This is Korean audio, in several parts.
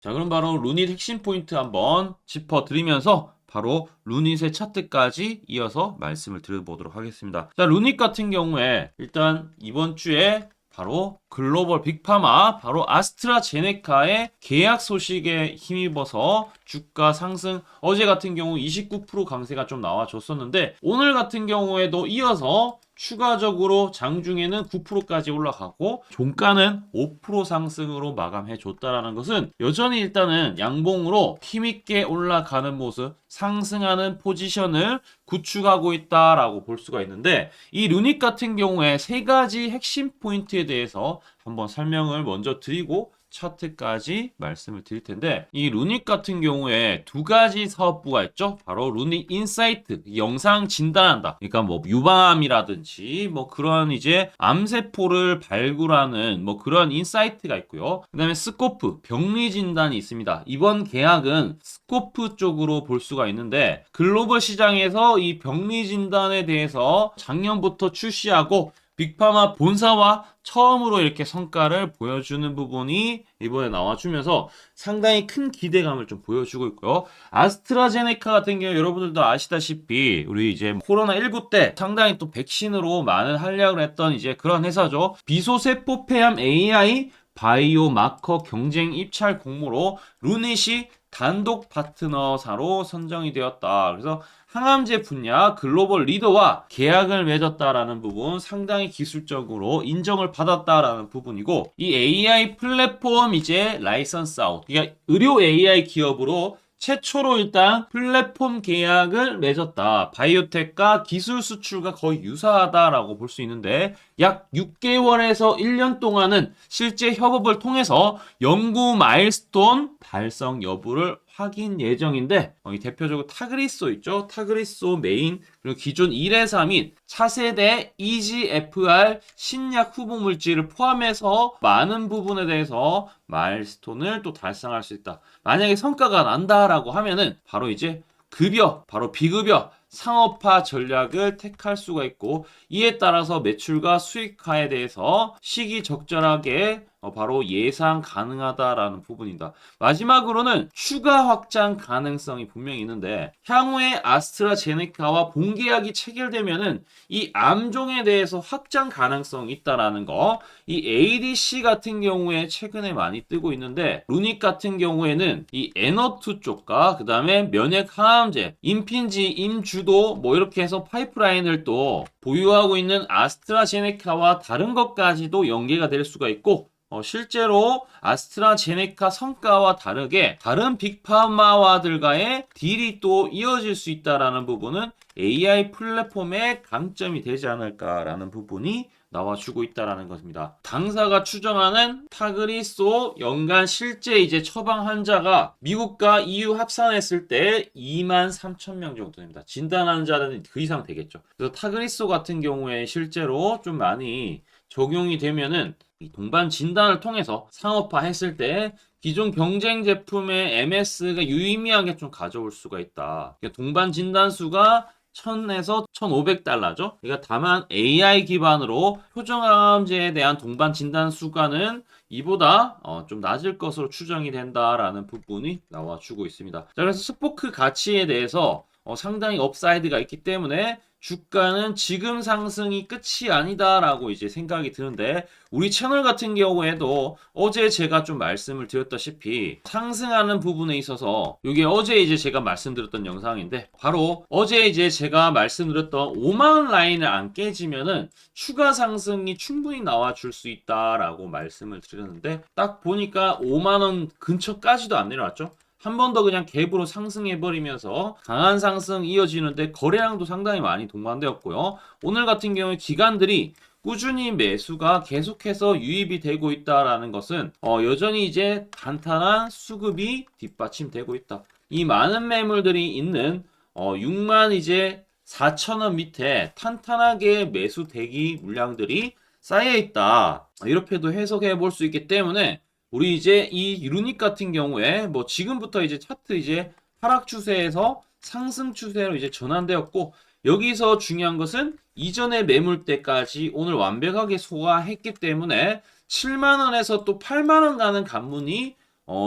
자, 그럼 바로 루닛 핵심 포인트 한번 짚어드리면서 바로 루닛의 차트까지 이어서 말씀을 드려보도록 하겠습니다. 자, 루닛 같은 경우에 일단 이번 주에 바로 글로벌 빅파마, 바로 아스트라제네카의 계약 소식에 힘입어서 주가 상승, 어제 같은 경우 29% 강세가 좀 나와줬었는데 오늘 같은 경우에도 이어서 추가적으로 장중에는 9%까지 올라가고 종가는 5% 상승으로 마감해 줬다라는 것은 여전히 일단은 양봉으로 힘있게 올라가는 모습, 상승하는 포지션을 구축하고 있다라고 볼 수가 있는데 이 루닛 같은 경우에 세 가지 핵심 포인트에 대해서 한번 설명을 먼저 드리고 차트까지 말씀을 드릴 텐데 이 루닛 같은 경우에 두 가지 사업부가 있죠. 바로 루닛 인사이트, 영상 진단한다. 그러니까 뭐 유방암이라든지 뭐 그런 이제 암세포를 발굴하는 뭐 그런 인사이트가 있고요. 그다음에 스코프, 병리 진단이 있습니다. 이번 계약은 스코프 쪽으로 볼 수가 있는데 글로벌 시장에서 이 병리 진단에 대해서 작년부터 출시하고 빅파마 본사와 처음으로 이렇게 성과를 보여주는 부분이 이번에 나와주면서 상당히 큰 기대감을 좀 보여주고 있고요. 아스트라제네카 같은 경우 여러분들도 아시다시피 우리 이제 코로나19 때 상당히 또 백신으로 많은 활약을 했던 이제 그런 회사죠. 비소세포 폐암 AI 바이오 마커 경쟁 입찰 공모로 루닛이 단독 파트너사로 선정이 되었다. 그래서 항암제 분야 글로벌 리더와 계약을 맺었다라는 부분 상당히 기술적으로 인정을 받았다라는 부분이고 이 AI 플랫폼 이제 라이선스 아웃 그러니까 의료 AI 기업으로 최초로 일단 플랫폼 계약을 맺었다. 바이오텍과 기술 수출과 거의 유사하다라고 볼 수 있는데 약 6개월에서 1년 동안은 실제 협업을 통해서 연구 마일스톤 달성 여부를 확인 예정인데 이 대표적으로 타그리소 있죠. 타그리소 메인 그리고 기존 1회사 및 차세대 EGFR 신약 후보 물질을 포함해서 많은 부분에 대해서 마일스톤을 또 달성할 수 있다. 만약에 성과가 난다라고 하면은 바로 이제 급여, 바로 비급여 상업화 전략을 택할 수가 있고 이에 따라서 매출과 수익화에 대해서 시기적절하게 바로 예상 가능하다라는 부분이다. 마지막으로는 추가 확장 가능성이 분명히 있는데 향후에 아스트라제네카와 본계약이 체결되면은 이 암종에 대해서 확장 가능성이 있다라는 거. 이 ADC 같은 경우에 최근에 많이 뜨고 있는데 루닛 같은 경우에는 이 에너투 쪽과 그 다음에 면역 항암제, 임핀지, 임주도 뭐 이렇게 해서 파이프라인을 또 보유하고 있는 아스트라제네카와 다른 것까지도 연계가 될 수가 있고 실제로 아스트라제네카 성과와 다르게 다른 빅파마와들과의 딜이 또 이어질 수 있다라는 부분은 AI 플랫폼의 강점이 되지 않을까라는 부분이 나와주고 있다라는 것입니다. 당사가 추정하는 타그리소 연간 실제 이제 처방 환자가 미국과 EU 합산했을 때 23,000명 정도 됩니다. 진단 환자는 그 이상 되겠죠. 그래서 타그리소 같은 경우에 실제로 좀 많이 적용이 되면은 이 동반 진단을 통해서 상업화했을 때 기존 경쟁 제품의 MS가 유의미하게 좀 가져올 수가 있다. 그러니까 동반 진단수가 1000에서 1500달러죠. 그러니까 다만 AI 기반으로 표정암제에 대한 동반 진단 수가는 이보다 좀 낮을 것으로 추정이 된다라는 부분이 나와주고 있습니다. 자, 그래서 스포크 가치에 대해서 상당히 업사이드가 있기 때문에 주가는 지금 상승이 끝이 아니다라고 이제 생각이 드는데 우리 채널 같은 경우에도 어제 제가 좀 말씀을 드렸다시피 상승하는 부분에 있어서 이게 어제 이제 제가 말씀드렸던 영상인데 바로 어제 이제 제가 말씀드렸던 5만원 라인을 안 깨지면은 추가 상승이 충분히 나와줄 수 있다라고 말씀을 드렸는데 딱 보니까 5만원 근처까지도 안 내려왔죠. 한 번 더 그냥 갭으로 상승해버리면서 강한 상승 이어지는데 거래량도 상당히 많이 동반되었고요. 오늘 같은 경우에 기관들이 꾸준히 매수가 계속해서 유입이 되고 있다라는 것은 여전히 이제 단단한 수급이 뒷받침되고 있다. 이 많은 매물들이 있는 6만 이제 4천원 밑에 탄탄하게 매수 대기 물량들이 쌓여 있다. 이렇게도 해석해 볼 수 있기 때문에 우리 이제 이 루닛 같은 경우에 뭐 지금부터 이제 차트 이제 하락 추세에서 상승 추세로 이제 전환되었고 여기서 중요한 것은 이전의 매물대까지 오늘 완벽하게 소화했기 때문에 7만원에서 또 8만원 가는 관문이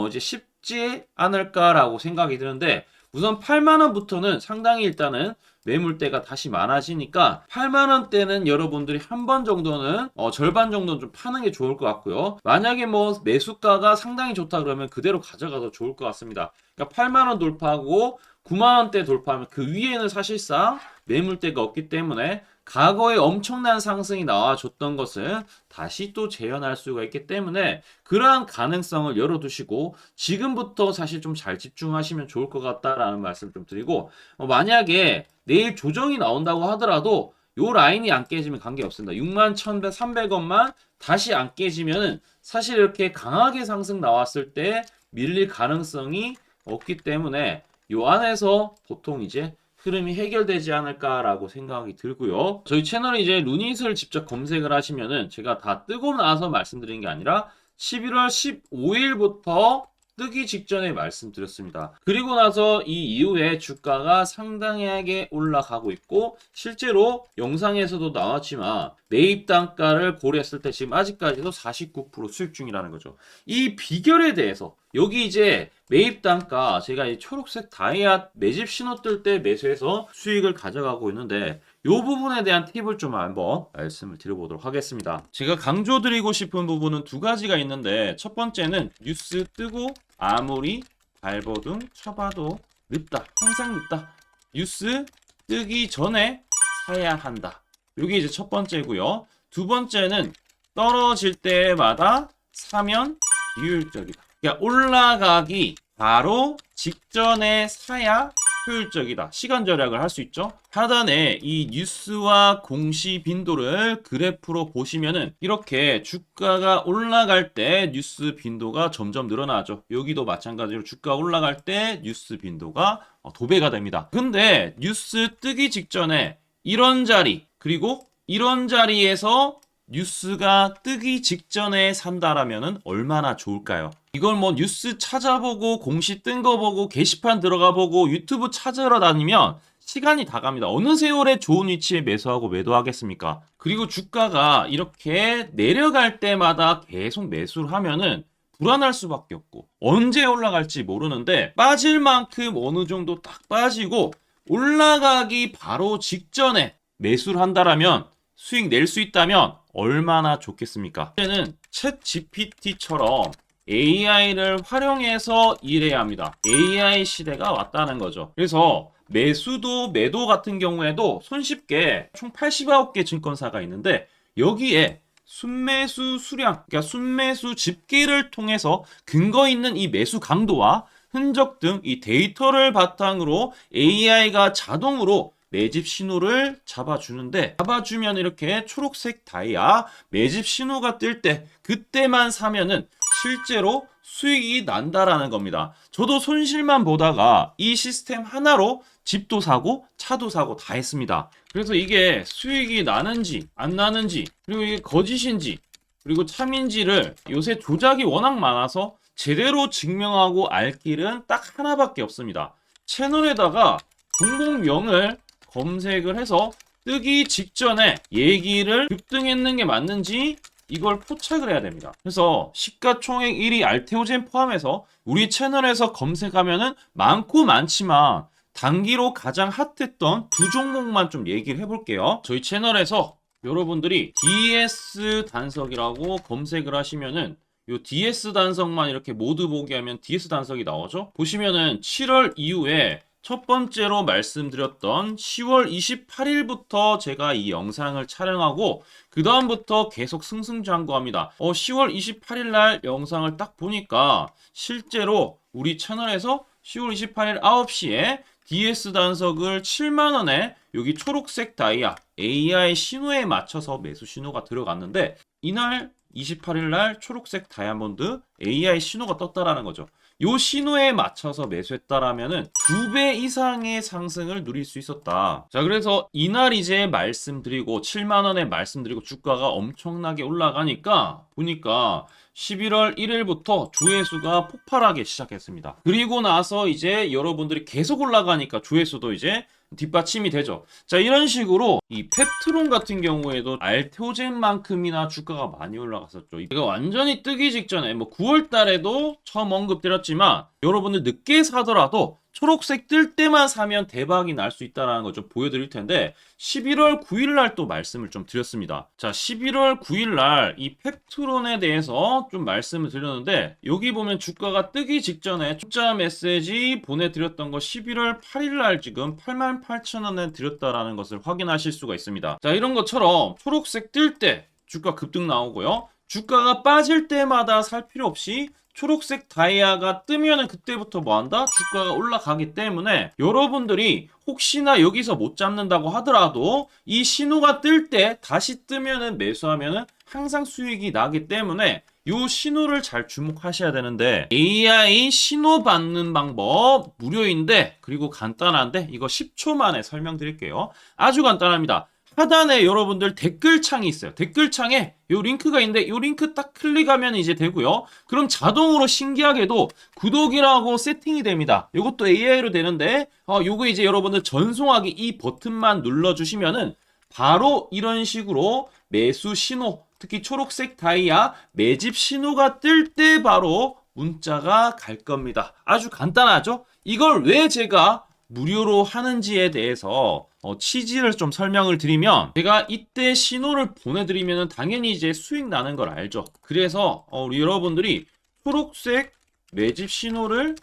이제 높지 않을까라고 생각이 드는데 우선 8만 원부터는 상당히 일단은 매물대가 다시 많아지니까 8만 원대는 여러분들이 한 번 정도는 절반 정도는 좀 파는 게 좋을 것 같고요. 만약에 뭐 매수가가 상당히 좋다 그러면 그대로 가져가도 좋을 것 같습니다. 그러니까 8만 원 돌파하고 9만 원대 돌파하면 그 위에는 사실상 매물대가 없기 때문에 과거에 엄청난 상승이 나와줬던 것을 다시 또 재현할 수가 있기 때문에 그러한 가능성을 열어두시고 지금부터 사실 좀 잘 집중하시면 좋을 것 같다라는 말씀 좀 드리고 만약에 내일 조정이 나온다고 하더라도 요 라인이 안 깨지면 관계없습니다. 61,300원만 다시 안 깨지면 사실 이렇게 강하게 상승 나왔을 때 밀릴 가능성이 없기 때문에 요 안에서 보통 이제 흐름이 해결되지 않을까라고 생각이 들고요. 저희 채널에 이제 루닛을 직접 검색을 하시면은 제가 다 뜨고 나서 말씀드린 게 아니라 11월 15일부터 뜨기 직전에 말씀드렸습니다. 그리고 나서 이 이후에 주가가 상당하게 올라가고 있고 실제로 영상에서도 나왔지만 매입 단가를 고려했을 때 지금 아직까지도 49% 수익 중이라는 거죠. 이 비결에 대해서 여기 이제 매입 단가 제가 이 초록색 다이아 매집 신호 뜰 때 매수해서 수익을 가져가고 있는데 이 부분에 대한 팁을 좀 한번 말씀을 드려보도록 하겠습니다. 제가 강조드리고 싶은 부분은 두 가지가 있는데 첫 번째는 뉴스 뜨고 아무리 발버둥 쳐봐도 늦다. 항상 늦다. 뉴스 뜨기 전에 사야 한다. 이게 이제 첫 번째고요. 두 번째는 떨어질 때마다 사면 비효율적이다. 그러니까 올라가기 바로 직전에 사야 효율적이다. 시간 절약을 할 수 있죠. 하단에 이 뉴스와 공시 빈도를 그래프로 보시면은 이렇게 주가가 올라갈 때 뉴스 빈도가 점점 늘어나죠. 여기도 마찬가지로 주가 올라갈 때 뉴스 빈도가 도배가 됩니다. 근데 뉴스 뜨기 직전에 이런 자리 그리고 이런 자리에서 뉴스가 뜨기 직전에 산다라면은 얼마나 좋을까요? 이걸 뭐 뉴스 찾아보고 공시 뜬 거 보고 게시판 들어가 보고 유튜브 찾으러 다니면 시간이 다 갑니다. 어느 세월에 좋은 위치에 매수하고 매도하겠습니까? 그리고 주가가 이렇게 내려갈 때마다 계속 매수를 하면은 불안할 수밖에 없고 언제 올라갈지 모르는데 빠질 만큼 어느 정도 딱 빠지고 올라가기 바로 직전에 매수를 한다라면 수익 낼 수 있다면 얼마나 좋겠습니까? 이제는 챗 GPT처럼 AI를 활용해서 일해야 합니다. AI 시대가 왔다는 거죠. 그래서 매수도 매도 같은 경우에도 손쉽게 총 89개 증권사가 있는데 여기에 순매수 수량, 그러니까 순매수 집계를 통해서 근거 있는 이 매수 강도와 흔적 등 이 데이터를 바탕으로 AI가 자동으로 매집 신호를 잡아주면 이렇게 초록색 다이아 매집 신호가 뜰 때 그때만 사면은 실제로 수익이 난다라는 겁니다. 저도 손실만 보다가 이 시스템 하나로 집도 사고 차도 사고 다 했습니다. 그래서 이게 수익이 나는지 안 나는지 그리고 이게 거짓인지 그리고 참인지를 요새 조작이 워낙 많아서 제대로 증명하고 알 길은 딱 하나밖에 없습니다. 채널에다가 종목명을 검색을 해서 뜨기 직전에 얘기를 급등했는 게 맞는지 이걸 포착을 해야 됩니다. 그래서 시가총액 1위 알테오젠 포함해서 우리 채널에서 검색하면은 많고 많지만 단기로 가장 핫했던 두 종목만 좀 얘기를 해볼게요. 저희 채널에서 여러분들이 DS 단석이라고 검색을 하시면은 요 DS 단석만 이렇게 모두 보게 하면 DS 단석이 나오죠. 보시면은 7월 이후에 첫 번째로 말씀드렸던 10월 28일부터 제가 이 영상을 촬영하고 그 다음부터 계속 승승장구합니다. 10월 28일 날 영상을 딱 보니까 실제로 우리 채널에서 10월 28일 9시에 DS 단석을 7만원에 여기 초록색 다이아 AI 신호에 맞춰서 매수 신호가 들어갔는데 이날 28일 날 초록색 다이아몬드 AI 신호가 떴다라는 거죠. 요 신호에 맞춰서 매수했다라면은 2배 이상의 상승을 누릴 수 있었다. 자, 그래서 이날 이제 말씀드리고 7만원에 말씀드리고 주가가 엄청나게 올라가니까 보니까 11월 1일부터 조회수가 폭발하기 시작했습니다. 그리고 나서 이제 여러분들이 계속 올라가니까 조회수도 이제 뒷받침이 되죠. 자, 이런 식으로 이 펩트론 같은 경우에도 알테오젠만큼이나 주가가 많이 올라갔었죠. 이거 완전히 뜨기 직전에 뭐 9월 달에도 처음 언급드렸지만 여러분들 늦게 사더라도 초록색 뜰 때만 사면 대박이 날 수 있다는 걸 좀 보여드릴 텐데 11월 9일 날 또 말씀을 좀 드렸습니다. 자, 11월 9일 날 이 펩트론에 대해서 좀 말씀을 드렸는데 여기 보면 주가가 뜨기 직전에 투자 메시지 보내드렸던 거 11월 8일 날 지금 88,000원에 드렸다라는 것을 확인하실 수가 있습니다. 자, 이런 것처럼 초록색 뜰 때 주가 급등 나오고요. 주가가 빠질 때마다 살 필요 없이 초록색 다이아가 뜨면은 그때부터 뭐한다? 주가가 올라가기 때문에 여러분들이 혹시나 여기서 못 잡는다고 하더라도 이 신호가 뜰 때 다시 뜨면은 매수하면은 항상 수익이 나기 때문에 요 신호를 잘 주목하셔야 되는데 AI 신호 받는 방법 무료인데 그리고 간단한데 이거 10초 만에 설명드릴게요. 아주 간단합니다. 하단에 여러분들 댓글창이 있어요. 댓글창에 요 링크가 있는데 요 링크 딱 클릭하면 이제 되고요. 그럼 자동으로 신기하게도 구독이라고 세팅이 됩니다. 요것도 AI로 되는데 요거 이제 여러분들 전송하기 이 버튼만 눌러주시면은 바로 이런 식으로 매수 신호, 특히 초록색 다이아 매집 신호가 뜰 때 바로 문자가 갈 겁니다. 아주 간단하죠? 이걸 왜 제가 무료로 하는지에 대해서 취지를 좀 설명을 드리면 제가 이때 신호를 보내드리면 당연히 이제 수익 나는 걸 알죠. 그래서 우리 여러분들이 초록색 매집 신호를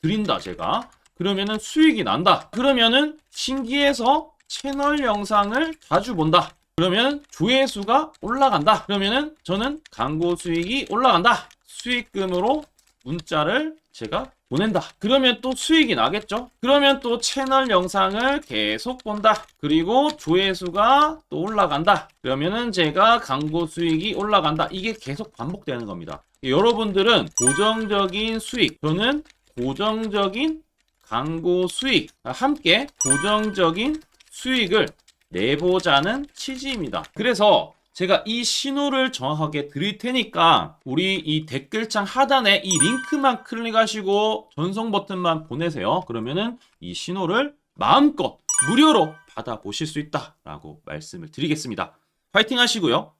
드린다 제가 그러면은 수익이 난다. 그러면은 신기해서 채널 영상을 자주 본다. 그러면 조회수가 올라간다. 그러면은 저는 광고 수익이 올라간다. 수익금으로 문자를 제가 보낸다. 그러면 또 수익이 나겠죠? 그러면 또 채널 영상을 계속 본다. 그리고 조회수가 또 올라간다. 그러면은 제가 광고 수익이 올라간다. 이게 계속 반복되는 겁니다. 여러분들은 고정적인 수익, 저는 고정적인 광고 수익, 함께 고정적인 수익을 내보자는 취지입니다. 그래서 제가 이 신호를 정확하게 드릴 테니까 우리 이 댓글창 하단에 이 링크만 클릭하시고 전송 버튼만 보내세요. 그러면은 이 신호를 마음껏 무료로 받아보실 수 있다라고 말씀을 드리겠습니다. 파이팅 하시고요.